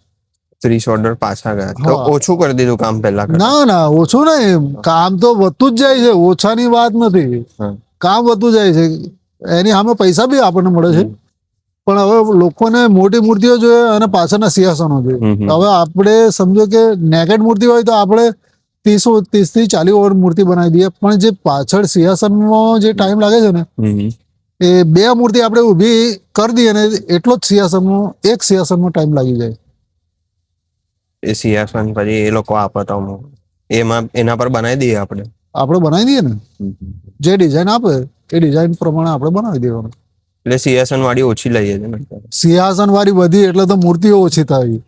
30 ઓર્ડર પાછા ગયા તો ઓછું કરી દીધું કામ પહેલા કરતા? ના, ઓછું નહીં, કામ તો વધતું જ જાય છે. ઓછાની વાત નથી, કામ વધતું જાય છે. એની સામે પૈસા બી આપણને મળે છે, પણ હવે લોકોને મોટી મૂર્તિઓ જોઈએ અને પાછળના સિંહાસનો જોઈએ. હવે આપણે સમજો કે નેકેડ મૂર્તિ હોય તો આપણે 30 થી 40 મૂર્તિ બનાવી દઈએ, પણ જે પાછળ સિંહાસનમાં જે ટાઈમ લાગે છે ને એ 2 મૂર્તિ આપણે ઊભી કરી દઈએ ને એટલો જ એક સિંહાસનમાં ટાઈમ લાગી જાય. એ સિંહાસન પછી એ લોકો આપે તો એના પર બનાવી દઈએ આપણે બનાવી દઈએ ને, જે ડિઝાઇન આપે એ ડિઝાઇન પ્રમાણે આપણે બનાવી દેવાનું. એટલે સિંહાસન વાળી ઓછી લઈએ છે ને? સિંહાસન વાળી વધી એટલે તો મૂર્તિઓ ઓછી થાય.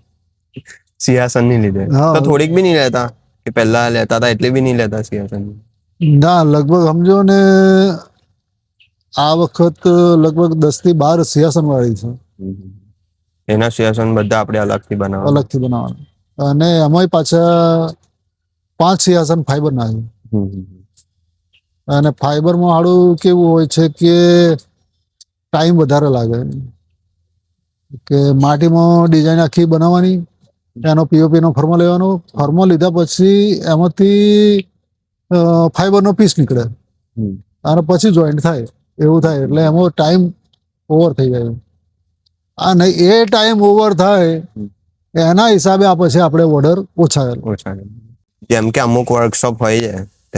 સિંહાસન ની લીધે તો થોડીક બી નહીં લેતા કે પહેલા લેતા હતા એટલી બી નહીં લેતા સિંહાસન? ના, લગભગ સમજો ને આ વખત લગભગ 10 થી 12 સિંહાસન વાળી છે. એના સિંહાસન બધા આપણે અલગથી બનાવવાના, અને એમાંય પાછા 5 સિંહાસન ફાઈબર ના છે. અને ફાઈબરમાં હાડું કેવું હોય છે કે ટાઈમ વધારે લાગે, કે માટીમાં ડિઝાઇન આખી બનાવવાની, એનો પીઓપી નો ફર્મો લેવાનો, ફર્મો લીધા પછી એમાંથી ફાઈબરનો પીસ નીકળે અને પછી જોઈન્ટ થાય, એવું થાય. એટલે એમાં ટાઈમ ઓવર થઈ જાય. અને એ ટાઈમ ઓવર થાય એના હિસાબે આ પછી આપણે ઓર્ડર ઓછા. જેમ કે અમુક વર્કશોપ હોય છે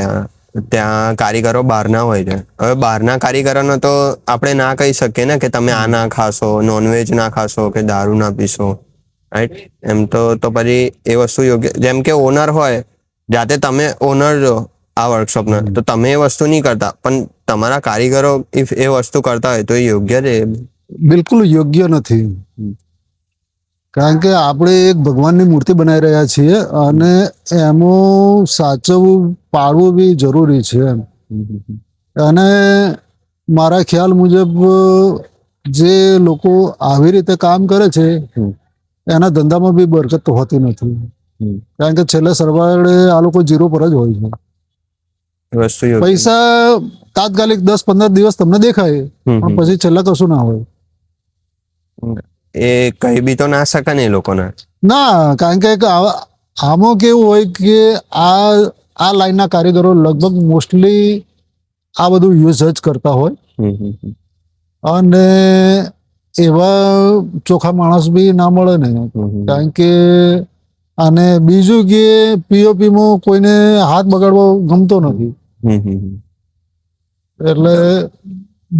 ત્યાં કારીગરો બહારના હોય છે. હવે બહારના કારીગરોનો તો આપણે ના કહી શકીએ ને કે તમે આ ના ખાશો, નોનવેજ ના ખાશો કે દારૂ ના પીશો, રાઈટ? એમ તો પછી એ વસ્તુ યોગ્ય. જેમ કે ઓનર હોય, જાતે તમે ઓનર છો આ વર્કશોપના, તો તમે એ વસ્તુ નહીં કરતા પણ તમારા કારીગરો ઇફ એ વસ્તુ કરતા હોય તો એ યોગ્ય છે? બિલકુલ યોગ્ય નથી. કારણ કે આપણે એક ભગવાનની મૂર્તિ બનાવી રહ્યા છીએ અને એમાં સાચવવું પાળવું બી જરૂરી છે. અને મારા ખ્યાલ મુજબ જે લોકો આવી રીતે કામ કરે છે એના ધંધામાં બી બરકત તો હોતી નથી, કારણ કે છેલ્લે સરવાળે આ લોકો 0 પર જ હોય છે. પૈસા તાત્કાલિક 10-15 દિવસ તમને દેખાય, પણ પછી છેલ્લે કશું ના હોય. એ કહી બી તો ના શકે ને એ લોકોને. ના, કારણ કે આમાં કેવું હોય કે આ લાઈનના કારીગરો લગભગ મોસ્ટલી આ બધું યુઝ જ કરતા હોય, અને એવા ચોખ્ખા માણસ બી ના મળે ને. કારણ કે અને બીજું કે પીઓપીમાં કોઈને હાથ બગાડવો ગમતો નથી, એટલે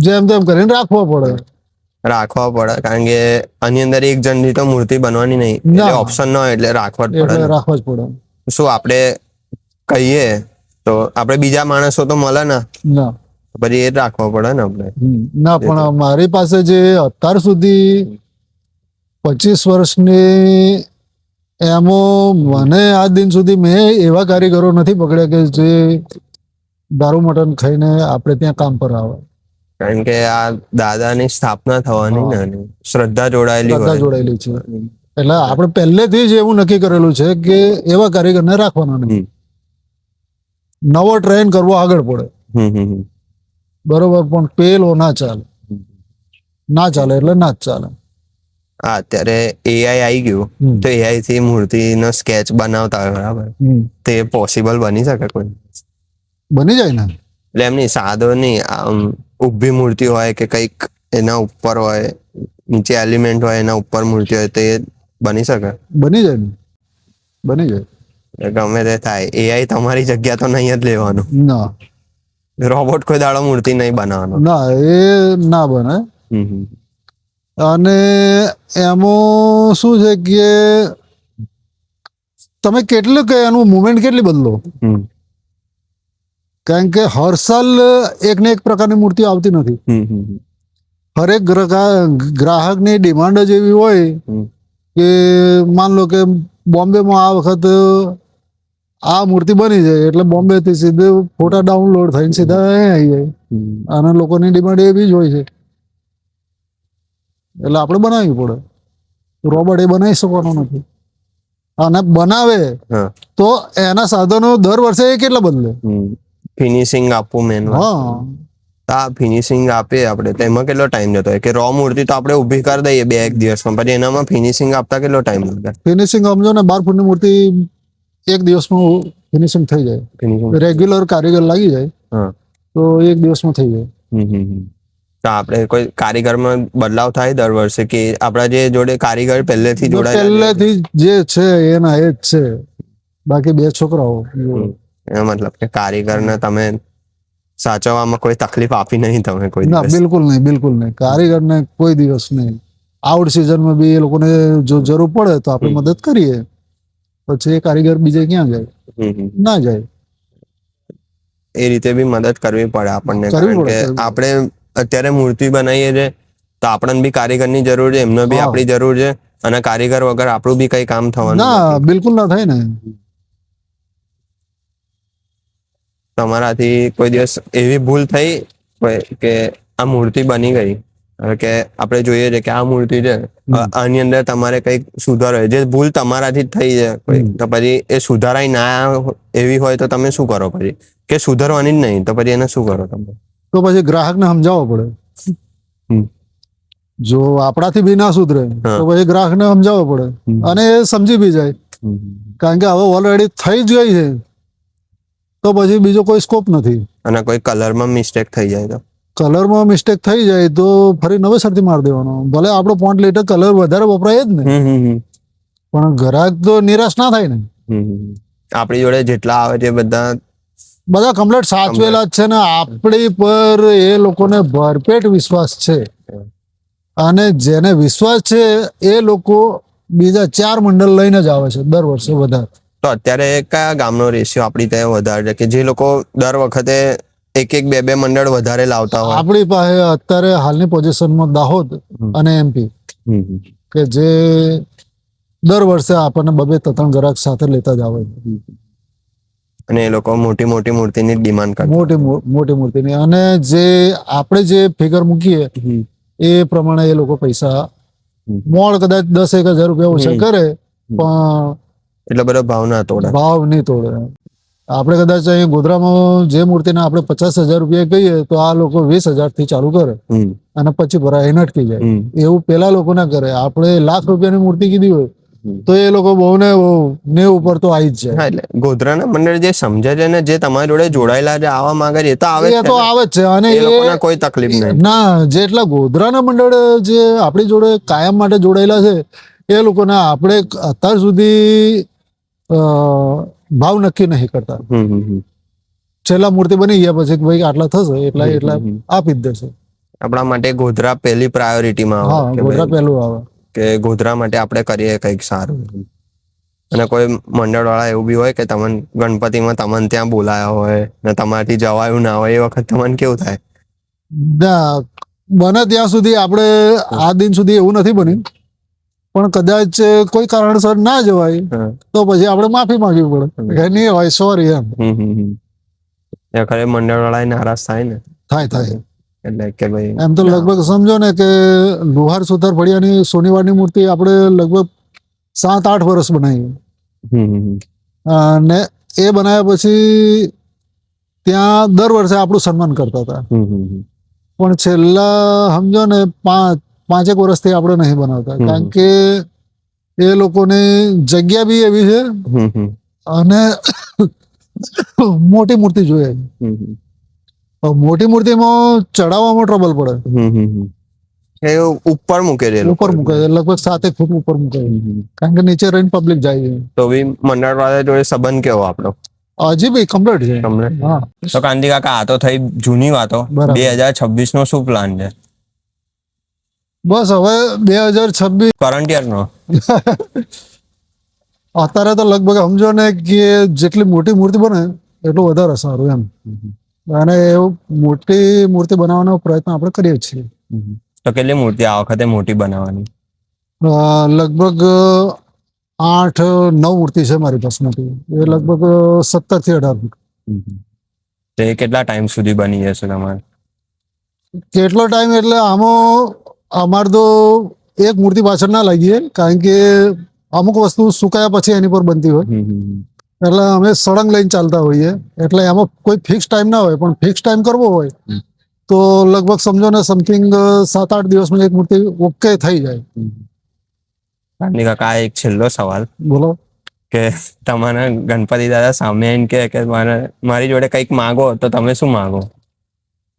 જેમ તેમ કરીને રાખવો પડે. રાખવા પડે, કારણ કે આની અંદર એક જણની તો મૂર્તિ બનવાની નહીં, ના. એટલે ઓપ્શન ન હોય એટલે રાખવા જ પડે એટલે ને. રાખવા જ પડે. શું આપણે કહીએ તો આપણે બીજા માણસો તો મળે ને, ના પછી એ જ રાખવા પડે ને આપણે. ના પણ મારી પાસે જે અત્યાર સુધી 25 વર્ષની એમાં મને આજ દિન સુધી મેં એવા કારીગરો નથી પકડ્યા કે જે દારૂ મટન ખાઈને આપણે ત્યાં કામ પર આવે. કારણ કે આ દાદાની સ્થાપના થવાની ને અને શ્રદ્ધા જોડાયેલી શ્રદ્ધા હોય. જોડાયેલી છે, એટલે આપણે પહેલેથી જ એવું નક્કી કરેલું છે કે એવા કારીગરને રાખવાના નહીં. નવો ટ્રેન કરવો આગળ પડે, બરોબર, પણ પેલો ના ચાલે. ના ચાલે એટલે ના જ ચાલે. હા, અત્યારે એઆઈ આવી ગયું, તો એઆઈ થી મૂર્તિનો સ્કેચ બનાવતા હોય, બરાબર, તે પોસિબલ બની શકે કોઈ? બની જાય ને. એટલે એમની સાદો નહીં, આમ ઊભી મૂર્તિ હોય કે કંઈક એના ઉપર હોય, નીચે એલિમેન્ટ હોય એના ઉપર મૂર્તિ હોય, તે બની શકે? બની જાય ને, બની જાય. ગમે તે થાય, એઆઈ તમારી જગ્યા તો નહીં જ લેવાનું. ના, રોબોટ કોઈ દાડો મૂર્તિ નહીં બનાવવાનો. ના, એ ના બને. હમ. અને એમાં શું છે કે તમે કેટલું કે એનું મુવમેન્ટ કેટલી બદલો, કારણ કે હર સાલ એક ને એક પ્રકારની મૂર્તિ આવતી નથી. હરેક ગ્રાહકની ડિમાન્ડ જ એવી હોય કે માન લો કે બોમ્બેમાં આ વખત આ મૂર્તિ બની જાય એટલે બોમ્બે થી સીધે ફોટા ડાઉનલોડ થઈને સીધા અહીં આવી જાય, અને લોકોની ડિમાન્ડ એવી જ હોય છે. એટલે આપણે બનાવવી પડે. રોબોટ એ બનાવી શકવાનો નથી, અને બનાવે તો એના સાધનો દર વર્ષે એ કેટલા બદલે. ફિનિશિંગ આપવું મેન. હા, ફિનિશિંગ આપીએ આપણે તો એમાં કેટલો ટાઈમ જતો હોય કે રો મૂર્તિ તો આપણે ઊભી કરી દઈએ 2-1 દિવસમાં, પછી એનામાં ફિનિશિંગ આપતા કેટલો ટાઈમ લાગે? ફિનિશિંગ સમજો ને 12 ફૂટની મૂર્તિ 1 દિવસમાં ફિનિશિંગ થઈ જાય. રેગ્યુલર કારીગર લાગી જાય તો 1 દિવસમાં થઈ જાય. તો આપણે કોઈ કારીગરમાં બદલાવ થાય દર વર્ષે કે આપણા જે જોડે કારીગર પહેલેથી પહેલેથી જે છે એના એ જ છે, બાકી 2 છોકરાઓ. એનો મતલબ કે કારીગરને તમે સાચવવામાં કોઈ તકલીફ આપી નહીં તમે કોઈ ના, દિવસ? બિલકુલ નહીં, બિલકુલ નહીં. કારીગરને કોઈ દિવસ નહીં. આઉટ સિઝનમાં બી એ લોકોને જો જરૂર પડે તો આપણે મદદ કરીએ, પછી એ કારીગર બીજે ક્યાં જાય? ના જાય. એ રીતે બી મદદ કરવી પડે આપણને, કારણ કે આપણે અત્યારે મૂર્તિ બનાવીએ છે તો આપણને બી કારીગરની જરૂર છે, એમને બી આપણી જરૂર છે, અને કારીગર વગર આપણું બી કઈ કામ થવાનું ના, બિલકુલ ના થાય ને. તમારાથી કોઈ દિવસ એવી ભૂલ થઈ કે આ મૂર્તિ બની ગઈ કે આપણે જોઈએ છે કે આ મૂર્તિ છે, આની અંદર તમારે કઈક સુધારો, જે ભૂલ તમારાથી થઈ છે કોઈ, તો પછી એ સુધારાઈ ના એવી હોય તો તમે શું કરો પછી? કે સુધારવાની જ નહીં તો પછી એને શું કરો તમે? તો પછી ગ્રાહકને સમજાવવો પડે. જો આપણાથી બી ના સુધરે તો પછી ગ્રાહકને સમજાવવો પડે, અને એ સમજી બી જાય, કારણ કે હવે ઓલરેડી થઈ જ ગઈ છે તો પછી બીજો કોઈ સ્કોપ નથી. અને કોઈ કલરમાં મિસ્ટેક થઈ જાય તો? કલરમાં મિસ્ટેક થઈ જાય તો ફરી નવેસરથી મારી દેવાનો. ભલે આપણો 5 લીટર કલર વધારે વપરાય જ ને, પણ ગ્રાહક તો નિરાશ ના થાય ને. આપણી જોડે જેટલા આવે છે બધા કમ્પ્લીટ સાચવેલા જ છે ને, આપણી પર એ લોકોને ભરપેટ વિશ્વાસ છે, અને જેને વિશ્વાસ છે એ લોકો બીજા 4 મંડળ લઈને જ આવે છે દર વર્ષે વધારે. તો અત્યારે કયા ગામનો રેશિયો આપણી ત્યાં વધારે છે કે જે લોકો દર વખતે 1-2 મંડળ વધારે લાવતા હોય? આપણી પાસે અત્યારે હાલની પોઝિશનમાં દાહોદ અને MP કે જે દર વર્ષે આપણને 2-3 ગ્રાહક સાથે લેતા જ આવે. અને એ લોકો મોટી મોટી મૂર્તિની ડિમાન્ડ કરે, મોટી મૂર્તિની, અને જે આપણે જે ફિગર મૂકીએ એ પ્રમાણે એ લોકો પૈસા મોડ કદાચ 10-1 હજાર રૂપિયા ઓછા કરે, પણ એટલો બધો ભાવ ના તોડે. ભાવ નહીં તોડે. આપણે કદાચ અહીં ગોધરામાં જે મૂર્તિને આપણે 50,000 રૂપિયા કહીએ તો આ લોકો 20,000 થી ચાલુ કરે અને પછી ભરાઈને અટકી જાય. એવું પેલા લોકો ના કરે. આપણે લાખ રૂપિયાની મૂર્તિ કીધી હોય તો એ લોકો બહુ ને બહુ 90 ઉપર તો આવી જ જાય. એટલે ગોધરાના મંડળ જે સમજે છે ને, જે તમારી જોડે જોડાયેલા છે, આવવા માંગે છે, એ તો આવે જ છે, અને એ લોકોને કોઈ તકલીફ નહીં. ના, જેટલા ગોધરાના મંડળ જે આપણી જોડે કાયમ માટે જોડાયેલા છે એ લોકોને આપણે અત્યાર સુધી ભાવ નક્કી નહીં કરતા. છેલ્લા મૂર્તિ બની ગયા પછી ભાઈ આટલા થશે એટલા આપી જ દેશે. આપણા માટે ગોધરા પહેલી પ્રાયોરિટીમાં હા આવે કે ગોધરા ભાઈ પહેલું આવે. કે ગોધરા માટે આપણે કરીએ કંઈક સારું. અને કોઈ મંડળવાળા એવું બી હોય કે તમને ગણપતિમાં તમને ત્યાં બોલાયા હોય ને તમારાથી જવાયું ના હોય એ વખત તમને કેવું થાય? ના, બને ત્યાં સુધી આપણે આ દિન સુધી એવું નથી બન્યું, પણ કદાચ કોઈ કારણસર ના જવાય હા. તો પછી આપણે માફી માંગવી પડે કે નહીં હોય સોરી એમ. એ ખરે મંડળવાળા નારાજ થાય ને થાય. એટલે કે ભાઈ એમ તો લગભગ સમજો ને કે લુહાર સુથાર ફળિયાની શોનિવારની મૂર્તિ આપણે લગભગ 7-8 વર્ષ બનાવી. અને એ બનાવ્યા પછી ત્યાં દર વર્ષે આપણું સન્માન કરતા હતા. પણ છેલ્લા સમજો ને 5-5 વર્ષથી આપણે નહીં બનાવતા, કારણ કે એ લોકોની જગ્યા બી એવી છે અને મોટી મૂર્તિ જોઈએ. મોટી મૂર્તિમાં ચડાવવામાં ટ્રબલ પડે. એ ઉપર મૂકે છે ઉપર મૂકે છે, લગભગ 7 ફૂટ ઉપર મૂકે છે, કારણ કે નીચે રહીને પબ્લિક જાય છે. તો બી મંડળવાળા જોડે સંબંધ કેવો આપણો? હજી બી કમ્પ્લીટ છે. હા. તો કાંતિ કાકા આ તો થઈ જૂની વાતો. બરાબર. 2026 નો શું પ્લાન છે? બસ હવે 2026 કરંટ યર નો અત્યારે તો લગભગ સમજો ને કે જેટલી મોટી મૂર્તિ બને એટલું વધારે સારું એમ. અને એવું મોટી મૂર્તિ બનાવવાનો પ્રયત્ન આપણે કરીએ છીએ. તો કેટલી મૂર્તિ આ વખતે મોટી બનાવવાની? લગભગ 8-9 મૂર્તિ છે મારી પાસે મોટી. એ લગભગ 17 થી 18 ફૂટ. તો એ કેટલા ટાઈમ સુધી બની જશે તમારે? કેટલો ટાઈમ એટલે આમાં અમારે તો એક મૂર્તિ પાછળ ના લાગીએ, કારણ કે અમુક વસ્તુ સુકાયા પછી એની પર બનતી હોય, એટલે અમે સળંગ લઈને ચાલતા હોઈએ. એટલે એમાં કોઈ ફિક્સ ટાઈમ ના હોય, પણ ફિક્સ ટાઈમ કરવો હોય તો લગભગ સમજો ને સમથિંગ 7-8 દિવસમાં એક મૂર્તિ ઓકે થઈ જાય. કાંતિ કાકા એક છેલ્લો સવાલ, બોલો. કે તમારા ગણપતિ દાદા સામે આવીને કે મારી જોડે કંઈક માગો તો તમે શું માગો?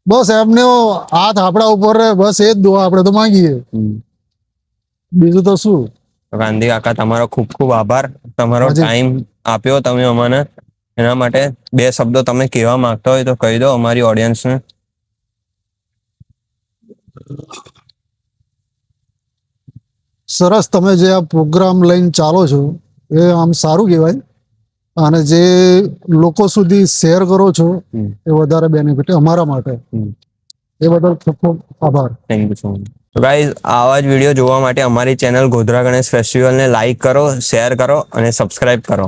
બસ એમને હાથ આપણા ઉપર રહે, બસ એ જ દુઆ આપણે તો માંગીએ, બીજું તો શું. તો કાંતિ કાકા તમારો ખૂબ ખૂબ આભાર, તમારો હાજી. ટાઈમ આપ્યો તમે અમને. એના માટે 2 શબ્દો તમે કહેવા માંગતા હોય તો કહી દો અમારી ઓડિયન્સને. સરસ, તમે જે આ પ્રોગ્રામ લઈને ચાલો છો એ આમ સારું કહેવાય, અને જે લોકો સુધી શેર કરો છો એ વધારે બેનિફિટ અમારા માટે. એ બદલ ખૂબ ખૂબ આભાર. Thank you so much. તો ગાઈઝ આવા જ વિડીયો જોવા માટે અમારી ચેનલ ગોધરા ગણેશ ફેસ્ટિવલને લાઈક કરો, શેર કરો અને સબસ્ક્રાઇબ કરો.